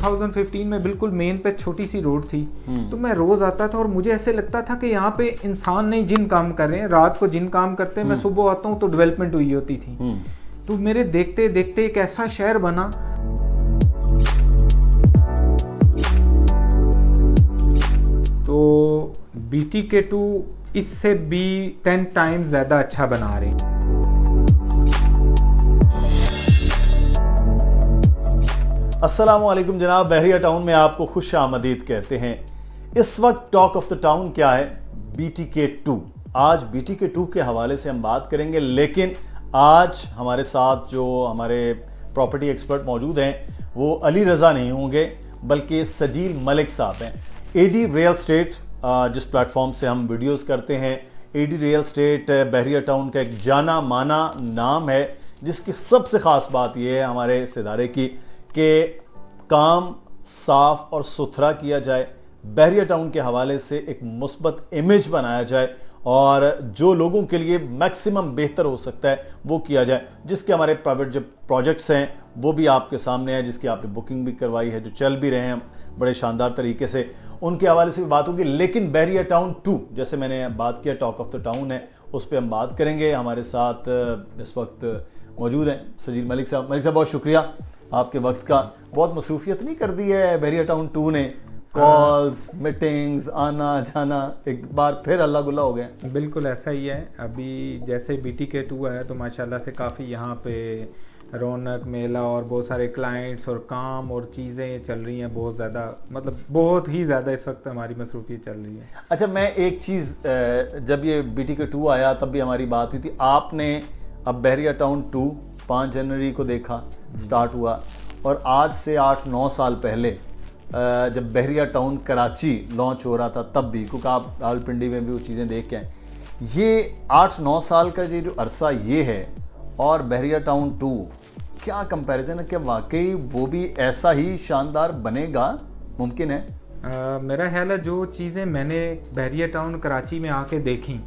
2015 में बिल्कुल मेन पे छोटी सी रोड थी। तो मैं रोज आता था और मुझे ऐसे लगता था कि यहाँ पे इंसान नहीं जिन काम कर रहे हैं, रात को जिन काम करते हैं, मैं सुबह आता हूँ तो डेवलपमेंट हुई होती थी। तो मेरे देखते देखते एक ऐसा शहर बना। तो BTK2 इससे भी 10 टाइम्स ज़्यादा अच्छा बना रहे हैं। अस्सलामुअलैकुम जनाब, बहरिया टाउन में आपको खुश आमदीद कहते हैं। इस वक्त टॉक ऑफ द टाउन क्या है? BTK2। आज BTK2 के हवाले से हम बात करेंगे, लेकिन आज हमारे साथ जो हमारे प्रॉपर्टी एक्सपर्ट मौजूद हैं वो अली रज़ा नहीं होंगे, बल्कि सजील मलिक साहब हैं। AD रियल एस्टेट, जिस प्लेटफॉर्म से हम वीडियोस करते हैं, AD रियल एस्टेट बहरिया टाउन का एक जाना माना नाम है, जिसकी सबसे ख़ास बात यह है हमारे इस इदारे की कि काम साफ और सुथरा किया जाए, बहरिया टाउन के हवाले से एक मुस्बत इमेज बनाया जाए और जो लोगों के लिए मैक्सिमम बेहतर हो सकता है वो किया जाए। जिसके हमारे प्राइवेट जो प्रोजेक्ट्स हैं वो भी आपके सामने है, जिसकी आपने बुकिंग भी करवाई है, जो चल भी रहे हैं बड़े शानदार तरीके से, उनके हवाले से भी बात होगी। लेकिन बहरिया टाउन 2, जैसे मैंने बात किया, टॉक ऑफ द टाउन है, उस पर हम बात करेंगे। हमारे साथ इस वक्त मौजूद हैं सजील मलिक साहब। मलिक साहब, बहुत शुक्रिया आपके वक्त का। बहुत मसरूफियत नहीं कर दी है बहरिया टाउन 2 ने? कॉल्स, मीटिंग्स, आना जाना एक बार फिर अल्लाह गुल्ला हो गया। बिल्कुल ऐसा ही है। अभी जैसे BTK2 है तो माशाल्लाह से काफ़ी यहाँ पे रौनक मेला और बहुत सारे क्लाइंट्स और काम और चीज़ें चल रही हैं बहुत ज़्यादा, मतलब बहुत ही ज़्यादा इस वक्त हमारी मसरूफियत चल रही है। अच्छा, मैं एक चीज़, जब ये BTK2 आया तब भी हमारी बात हुई थी। आपने अब बहरिया टाउन 2 5 जनवरी को देखा स्टार्ट हुआ, और आज से 8-9 साल पहले जब बहरिया टाउन कराची लॉन्च हो रहा था तब भी, क्योंकि आप रावलपिंडी में भी वो चीज़ें देख के आए, ये 8-9 साल का ये जो अरसा ये है और बहरिया टाउन 2, क्या कंपैरिजन है? क्या वाकई वो भी ऐसा ही शानदार बनेगा? मुमकिन है? मेरा ख्याल है जो चीज़ें मैंने बहरिया टाउन कराची में आके देखी,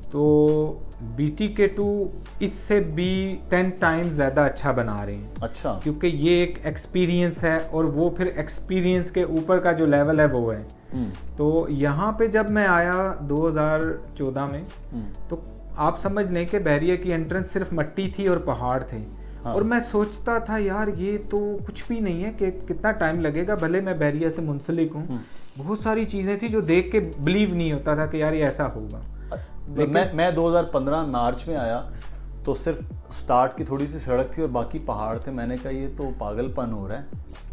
तो BTK2 इससे भी 10 टाइम्स ज़्यादा अच्छा बना रहे हैं। अच्छा, क्योंकि ये एक एक्सपीरियंस है और वो फिर एक्सपीरियंस के ऊपर का जो लेवल है वो है। तो यहाँ पे जब मैं आया 2014 में, तो आप समझ लें कि बहरिया की एंट्रेंस सिर्फ मट्टी थी और पहाड़ थे। हाँ। और मैं सोचता था यार ये तो कुछ भी नहीं है, कि कितना टाइम लगेगा, भले मैं बहरिया से मुंसलिक हूँ। बहुत सारी चीज़ें थी जो देख के बिलीव नहीं होता था कि यार ये ऐसा होगा। मैं 2015 मार्च में आया तो सिर्फ स्टार्ट की थोड़ी सी सड़क थी और बाकी पहाड़ थे। मैंने कहा ये तो पागलपन हो रहा है,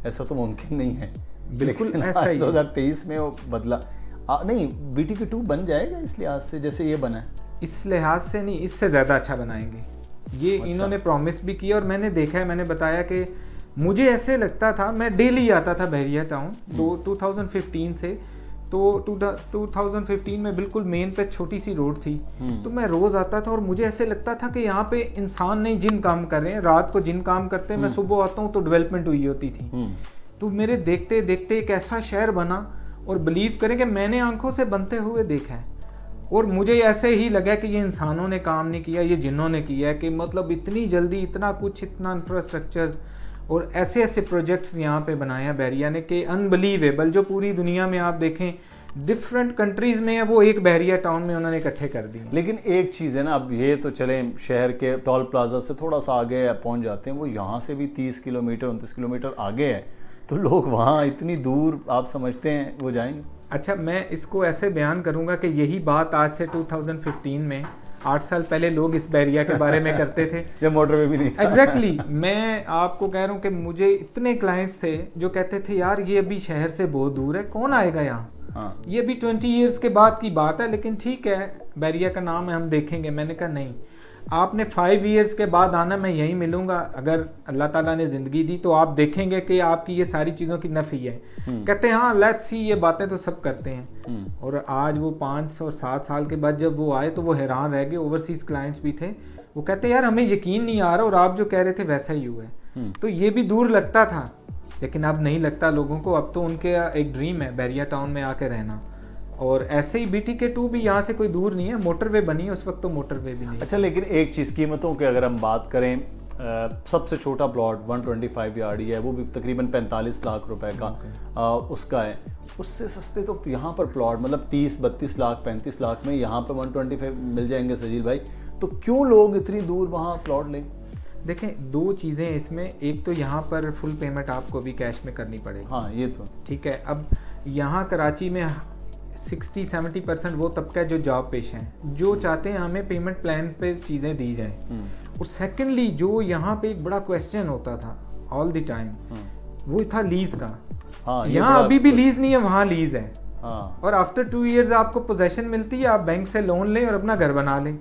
ऐसा तो मुमकिन नहीं है। बिल्कुल ऐसा ही 2023 में वो बदला। नहीं, BTK2 बन जाएगा इस लिहाज से जैसे ये बना है? इस लिहाज से नहीं, इससे ज़्यादा अच्छा बनाएंगे ये। अच्छा। इन्होंने प्रॉमिस भी किया और मैंने देखा है। मैंने बताया कि मुझे ऐसे लगता था, मैं डेली आता था बहरिया टाउन 2015 से। तो 2015 में बिल्कुल मेन पे छोटी सी रोड थी। तो मैं रोज आता था और मुझे ऐसे लगता था कि यहाँ पे इंसान नहीं जिन काम कर रहे हैं, रात को जिन काम करते हैं, मैं सुबह आता हूँ तो डेवलपमेंट हुई होती थी। तो मेरे देखते देखते एक ऐसा शहर बना, और बिलीव करें कि मैंने आंखों से बनते हुए देखा है। और मुझे ऐसे ही लगा कि ये इंसानों ने काम नहीं किया, ये जिन्हों ने किया है। कि मतलब इतनी जल्दी इतना कुछ, इतना इंफ्रास्ट्रक्चर और ऐसे ऐसे प्रोजेक्ट्स यहाँ पे बनाए हैं बहरिया ने कि अनबिलीवेबल। जो पूरी दुनिया में आप देखें डिफरेंट कंट्रीज में है, वो एक बहरिया टाउन में उन्होंने इकट्ठे कर दिए। लेकिन एक चीज़ है ना, अब ये तो चले शहर के टोल प्लाजा से थोड़ा सा आगे पहुँच जाते हैं, वो यहाँ से भी 30 किलोमीटर 29 किलोमीटर आगे है, तो लोग वहाँ इतनी दूर आप समझते हैं वो जाएंगे? अच्छा, मैं इसको ऐसे बयान करूँगा कि यही बात आज से 2015 में 8 साल पहले लोग इस बहरिया के बारे में करते थे जब मोटरवे भी नहीं। एग्जैक्टली मैं आपको कह रहा हूँ कि मुझे इतने क्लाइंट्स थे जो कहते थे यार ये अभी शहर से बहुत दूर है, कौन आएगा यहाँ। हाँ। ये भी 20 ईयर्स के बाद की बात है, लेकिन ठीक है बहरिया का नाम है, हम देखेंगे। मैंने कहा नहीं, आपने 5 ईयर्स के बाद आना, मैं यहीं मिलूंगा। अगर अल्लाह ताला ने ज़िंदगी दी तो आप देखेंगे कि आपकी ये सारी चीज़ों की नफ़ी है। कहते हैं हाँ लेट्स सी, ये बातें तो सब करते हैं। और आज वो 5 और 7 साल के बाद जब वो आए तो वो हैरान रह गए। ओवरसीज़ क्लाइंट्स भी थे, वो कहते हैं यार हमें यकीन नहीं आ रहा, और आप जो कह रहे थे वैसा ही हुआ है। तो ये भी दूर लगता था, लेकिन अब नहीं लगता लोगों को। अब तो उनके एक ड्रीम है बहरिया टाउन में आके रहना। और ऐसे ही BTK2 भी यहाँ से कोई दूर नहीं है, मोटरवे बनी है, उस वक्त तो मोटरवे भी नहीं। अच्छा, लेकिन एक चीज़, कीमतों की अगर हम बात करें, सबसे छोटा प्लॉट 125 यार्ड ही है, वो भी तकरीबन 45 लाख रुपए का उसका है। उससे सस्ते तो यहाँ पर प्लॉट मतलब 30-32 लाख 35 लाख में यहाँ पर 125 मिल जाएंगे सजील भाई। तो क्यों लोग इतनी दूर वहाँ प्लॉट लें? देखें, दो चीज़ें इसमें, एक तो यहाँ पर फुल पेमेंट आपको भी कैश में करनी पड़ेगी। हाँ ये तो ठीक है। अब यहाँ कराची में 60-70% वो तबका है जो जॉब पेश हैं, जो चाहते हैं हमें पेमेंट प्लान पे चीज़ें दी जाएं। और सेकेंडली जो यहाँ पे एक बड़ा क्वेश्चन होता था ऑल द टाइम, वो था लीज का। यहाँ अभी भी लीज नहीं है, वहाँ लीज है। और आफ्टर 2 इयर्स आपको पोजेशन मिलती है, आप बैंक से लोन लें और अपना घर बना लें,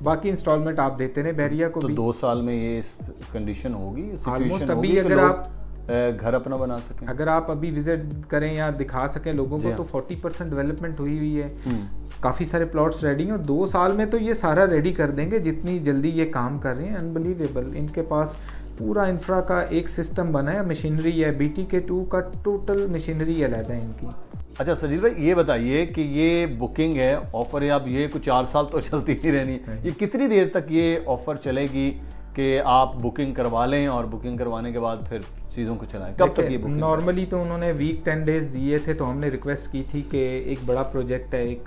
बाकी इंस्टॉलमेंट आप देते रहे बहरिया को। तो 2 साल में ये कंडीशन होगी, ऑलमोस्ट अभी अगर आप घर अपना बना सकें, अगर आप अभी विजिट करें या दिखा सकें लोगों को, तो 40% डेवलपमेंट हुई है, काफ़ी सारे प्लॉट्स रेडी हैं और 2 साल में तो ये सारा रेडी कर देंगे जितनी जल्दी ये काम कर रहे हैं। अनबिलीवेबल, इनके पास पूरा इंफ्रा का एक सिस्टम बना है, मशीनरी है, BTK2 का टोटल मशीनरी अलग है इनकी। अच्छा सजील भाई, ये बताइए कि ये बुकिंग है, ऑफर है, अब ये कुछ 4 साल तो चलती ही रहनी है, ये कितनी देर तक ये ऑफर चलेगी कि आप बुकिंग करवा लें और बुकिंग करवाने के बाद फिर चीज़ों को चलाएं? कब तक ये बुकिंग? नॉर्मली तो उन्होंने वीक 10 डेज दिए थे, तो हमने रिक्वेस्ट की थी कि एक बड़ा प्रोजेक्ट है, एक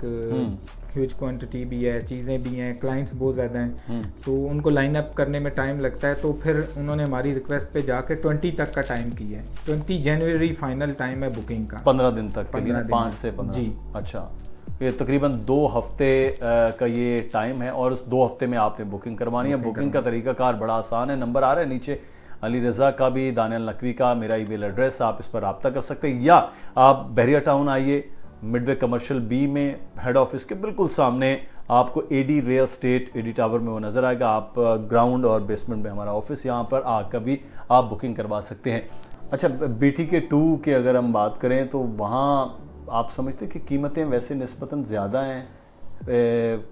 ह्यूज क्वांटिटी भी है, चीज़ें भी हैं, क्लाइंट्स बहुत ज़्यादा हैं, तो उनको लाइन अप करने में टाइम लगता है। तो फिर उन्होंने हमारी रिक्वेस्ट पे जाके 20 तक का टाइम किया है। 20 जनवरी फाइनल टाइम है बुकिंग का, 15 दिन तक, 5 से 15 जी। अच्छा, ये तकरीबन 2 हफ्ते का ये टाइम है और उस 2 हफ्ते में आपने बुकिंग करवानी है। बुकिंग का तरीकाकार बड़ा आसान है, नंबर आ रहा है नीचे, अली रज़ा का भी, दानियल नकवी का, मेरा ईमेल एड्रेस, आप इस पर रब्ता कर सकते हैं, या आप बहरिया टाउन आइए, मिडवे कमर्शियल बी में हेड ऑफिस के बिल्कुल सामने आपको AD real estate AD tower में वो नज़र आएगा। आप ग्राउंड और बेसमेंट में हमारा ऑफिस, यहाँ पर आकर भी आप बुकिंग करवा सकते हैं। अच्छा, BTK2 की अगर हम बात करें तो वहाँ आप समझते हैं कि कीमतें वैसे निस्बतन ज़्यादा हैं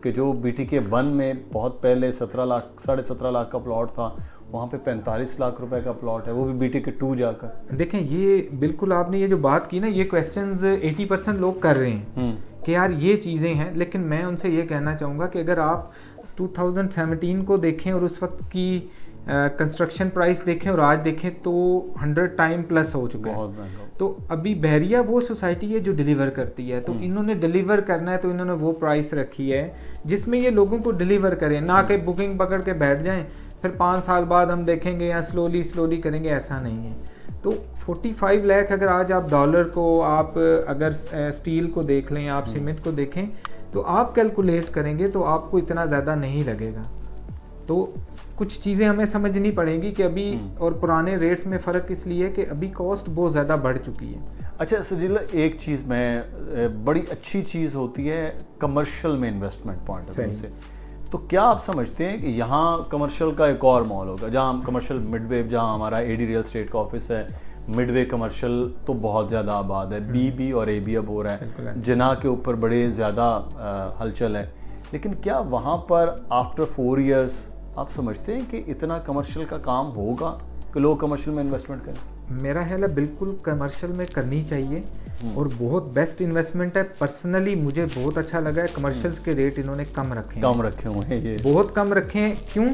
कि जो BTK1 में बहुत पहले 17 लाख 17.5 लाख का प्लॉट था, वहाँ पे 45 लाख रुपए का प्लॉट है, वो भी BTK2 जाकर। देखें, ये बिल्कुल आपने ये जो बात की ना, ये क्वेश्चंस 80% लोग कर रहे हैं कि यार ये चीज़ें हैं, लेकिन मैं उनसे ये कहना चाहूँगा कि अगर आप 2017 को देखें और उस वक्त की कंस्ट्रक्शन प्राइस देखें और आज देखें तो 100 टाइम प्लस हो चुका है। तो अभी बहरिया वो सोसाइटी है जो डिलीवर करती है, तो इन्होंने डिलीवर करना है, तो इन्होंने वो प्राइस रखी है जिसमें ये लोगों को डिलीवर करें, ना कि बुकिंग पकड़ के बैठ जाएं फिर 5 साल बाद हम देखेंगे या स्लोली करेंगे, ऐसा नहीं है। तो 45 लाख अगर आज आप डॉलर को, आप अगर स्टील को देख लें, आप सीमेंट को देखें, तो आप कैलकुलेट करेंगे तो आपको इतना ज़्यादा नहीं लगेगा। तो कुछ चीज़ें हमें समझनी पड़ेंगी कि अभी और पुराने रेट्स में फ़र्क इसलिए कि अभी कॉस्ट बहुत ज़्यादा बढ़ चुकी है। अच्छा सजील, एक चीज़ में बड़ी अच्छी चीज़ होती है कमर्शियल में इन्वेस्टमेंट पॉइंट ऑफ व्यू से, तो क्या आप समझते हैं कि यहाँ कमर्शियल का एक और मॉल होगा, जहाँ कमर्शियल मिडवे, जहाँ हमारा एडी रियल स्टेट का ऑफिस है, मिडवे कमर्शियल तो बहुत ज़्यादा आबाद है, BB और AB अब हो रहा है, जिना के ऊपर बड़े ज़्यादा हलचल है, लेकिन क्या वहाँ पर आफ्टर 4 इयर्स आप समझते हैं कि इतना कमर्शियल का काम होगा कि लोग कमर्शियल में इन्वेस्टमेंट करें? मेरा ख्याल है बिल्कुल कमर्शियल में करनी चाहिए और बहुत बेस्ट इन्वेस्टमेंट है। पर्सनली मुझे बहुत अच्छा लगा है, कमर्शियल्स के रेट इन्होंने कम रखे हुए हैं, ये बहुत कम रखे हैं। क्यों?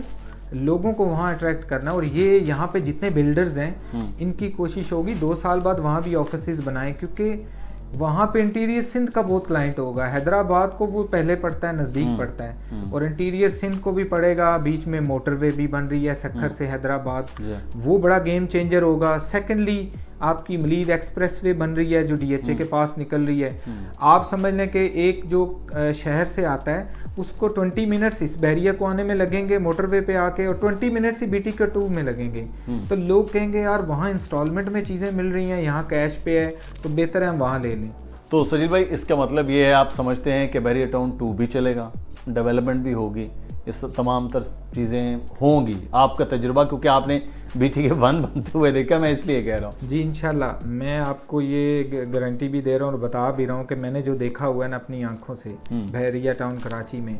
लोगों को वहाँ अट्रैक्ट करना, और ये यहाँ पे जितने बिल्डर्स हैं इनकी कोशिश होगी 2 साल बाद वहाँ भी ऑफिसेज बनाएं, क्योंकि वहाँ पे इंटीरियर सिंध का बहुत क्लाइंट होगा। हैदराबाद को वो पहले पड़ता है, नज़दीक पड़ता है, और इंटीरियर सिंध को भी पड़ेगा, बीच में मोटरवे भी बन रही है सक्खर से हैदराबाद, वो बड़ा गेम चेंजर होगा। सेकेंडली आपकी मलीद एक्सप्रेस वे बन रही है जो DHA के पास निकल रही है। आप समझ लें कि एक जो शहर से आता है उसको 20 मिनट्स इस बहरिया को आने में लगेंगे मोटरवे पे आके, और 20 मिनट्स ही BTK2 में लगेंगे। तो लोग कहेंगे यार वहाँ इंस्टॉलमेंट में चीज़ें मिल रही हैं, यहाँ कैश पे है, तो बेहतर है हम वहाँ ले लें। तो सजील भाई, इसका मतलब ये है, आप समझते हैं कि बहरिया टाउन 2 भी चलेगा, डेवलपमेंट भी होगी, इस तमाम तर चीज़ें होंगी, आपका तजुर्बा, क्योंकि आपने BTK1 बनते हुए देखा, मैं इसलिए कह रहा हूँ। जी इंशाल्लाह, मैं आपको ये गारंटी भी दे रहा हूँ और बता भी रहा हूँ कि मैंने जो देखा हुआ है ना अपनी आंखों से बहरिया टाउन कराची में,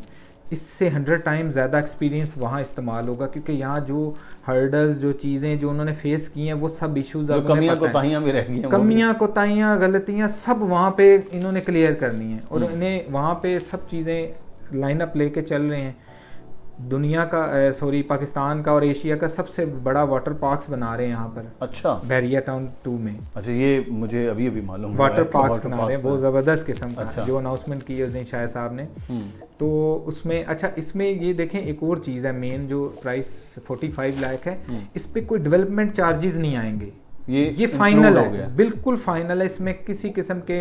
इससे 100 टाइम ज़्यादा एक्सपीरियंस वहाँ इस्तेमाल होगा, क्योंकि यहाँ जो हर्डल्स, जो चीज़ें जो उन्होंने फेस की हैं, वो सब इशूज़, कमियाँ कोताहियाँ भी रह गई हैं, कमियाँ कोताहियाँ गलतियाँ सब वहाँ पे इन्होंने क्लियर करनी है, और इन्हें वहाँ पे सब चीज़ें लाइन अप लेके चल रहे हैं। दुनिया का सॉरी पाकिस्तान का और एशिया का सबसे बड़ा वाटर पार्क्स बना रहे हैं यहाँ पर। अच्छा, बहरिया टाउन 2 में। अच्छा, ये मुझे अभी अभी मालूम हुआ वाटर है कि पार्क्स वाटर बना रहे हैं, पार्क बहुत ज़बरदस्त किस्म का। अच्छा। जो अनाउंसमेंट की है उसने शाह साहब ने, तो उसमें अच्छा इसमें ये देखें एक और चीज़ है मेन, जो प्राइस 45 लाख है, इस पर कोई डेवलपमेंट चार्जेस नहीं आएंगे। ये फाइनल हो गया, है, बिल्कुल फाइनल है। इसमें किसी किस्म के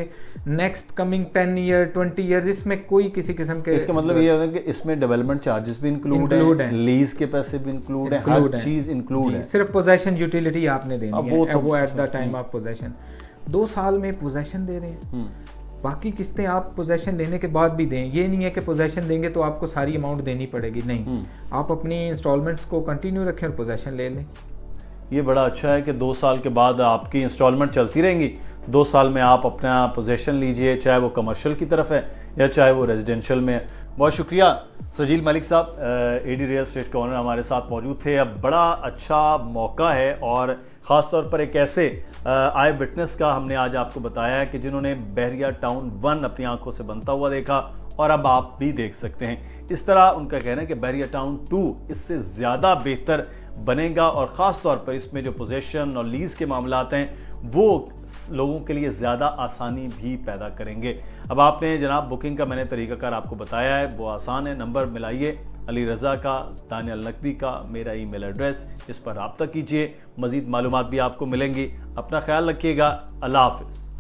नेक्स्ट कमिंग 10 ईयर 20 ईयर्स इसमें कोई किसी किस्म के, इसका मतलब ये है कि इसमें डेवलपमेंट चार्जेस भी इंक्लूड हैं, लीज के पैसे भी इंक्लूड हैं, हर चीज इंक्लूड है। सिर्फ पोजेशन यूटिलिटी आपने देनी है, तो वो at the time of possession. 2 साल में पोजेशन दे रहे हैं, बाकी किस्तें आप पोजेशन लेने के बाद भी दें। ये नहीं है कि पोजेशन देंगे तो आपको सारी अमाउंट देनी पड़ेगी, नहीं, आप अपनी इंस्टॉलमेंट्स को कंटिन्यू रखें और पोजेशन ले लें। ये बड़ा अच्छा है कि 2 साल के बाद आपकी इंस्टॉलमेंट चलती रहेंगी, 2 साल में आप अपना पोजीशन लीजिए, चाहे वो कमर्शियल की तरफ है या चाहे वो रेजिडेंशियल में है। बहुत शुक्रिया सजील मलिक साहब, एडी रियल एस्टेट के ओनर हमारे साथ मौजूद थे। अब बड़ा अच्छा मौका है और ख़ास तौर पर एक ऐसे आई विटनेस का हमने आज आपको बताया है कि जिन्होंने बहरिया टाउन 1 अपनी आंखों से बनता हुआ देखा और अब आप भी देख सकते हैं। इस तरह उनका कहना है कि बहरिया टाउन 2 इससे ज़्यादा बेहतर बनेगा और ख़ास तौर पर इसमें जो पोजेशन और लीज़ के मामलात हैं वो लोगों के लिए ज़्यादा आसानी भी पैदा करेंगे। अब आपने जनाब बुकिंग का मैंने तरीक़ाकार आपको बताया है, वो आसान है। नंबर मिलाइए अली रज़ा का, दानियल नकवी का, मेरा ईमेल एड्रेस, इस पर रब्ता कीजिए। मज़ीद मालूमात भी आपको मिलेंगी। अपना ख्याल रखिएगा। अल्लाह हाफ़िज़।